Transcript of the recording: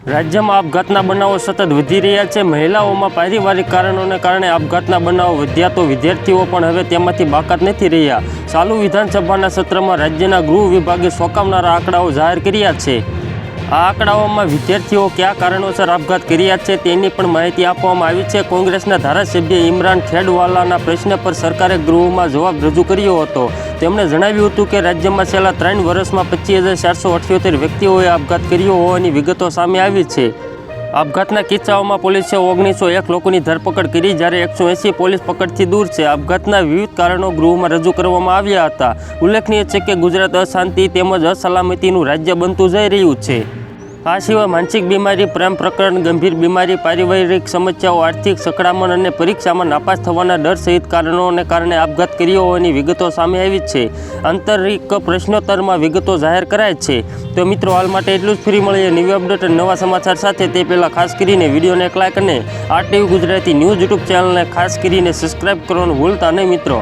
રાજ્યમાં આપઘાતના બનાવો સતત વધી રહ્યા છે। મહિલાઓમાં પારિવારિક કારણોને કારણે આપઘાતના બનાવો વધ્યા તો વિદ્યાર્થીઓ પણ હવે તેમાંથી બાકાત નથી રહ્યા। ચાલુ વિધાનસભાના સત્રમાં રાજ્યના ગૃહ વિભાગે ચોંકાવનારા આંકડાઓ જાહેર કર્યા છે। આ આંકડાઓમાં વિદ્યાર્થીઓ કયા કારણોસર આપઘાત કર્યા છે તેની પણ માહિતી આપવામાં આવી છે। કોંગ્રેસના ધારાસભ્ય ઇમરાન ખેડવાલાના પ્રશ્ન પર સરકારે ગૃહમાં જવાબ રજૂ કર્યો હતો। તેમણે જણાવ્યું હતું કે રાજ્યમાં છેલ્લા 3 વર્ષમાં 25,478 વ્યક્તિઓએ આપઘાત કર્યો હોવાની વિગતો સામે આવી છે। આપઘાતના કિસ્સાઓમાં પોલીસે 1901 લોકોની ધરપકડ કરી, જ્યારે 180 પોલીસ પકડથી દૂર છે। આપઘાતના વિવિધ કારણો ગૃહમાં રજૂ કરવામાં આવ્યા હતા। ઉલ્લેખનીય છે કે ગુજરાત અશાંતિ તેમજ અસલામતીનું રાજ્ય બનતું જઈ રહ્યું છે। આ સિવાય માનસિક બીમારી, પ્રેમ પ્રકરણ, ગંભીર બીમારી, પારિવારિક સમસ્યાઓ, આર્થિક સકડામણ અને પરીક્ષામાં નાપાસ થવાના ડર સહિત કારણોને કારણે આપઘાત કર્યો હોવાની વિગતો સામે આવી છે। આંતરિક પ્રશ્નોત્તરમાં વિગતો જાહેર કરાય છે। તો મિત્રો, હાલ માટે એટલું જ। ફરી મળીએ નવી અપડેટ અને નવા સમાચાર સાથે। તે પહેલાં ખાસ કરીને વિડીયોને એક લાઇક અને RTV ગુજરાતી ન્યૂઝ યુટ્યુબ ચેનલને ખાસ કરીને સબસ્ક્રાઈબ કરવાનું ભૂલતા નહીં મિત્રો।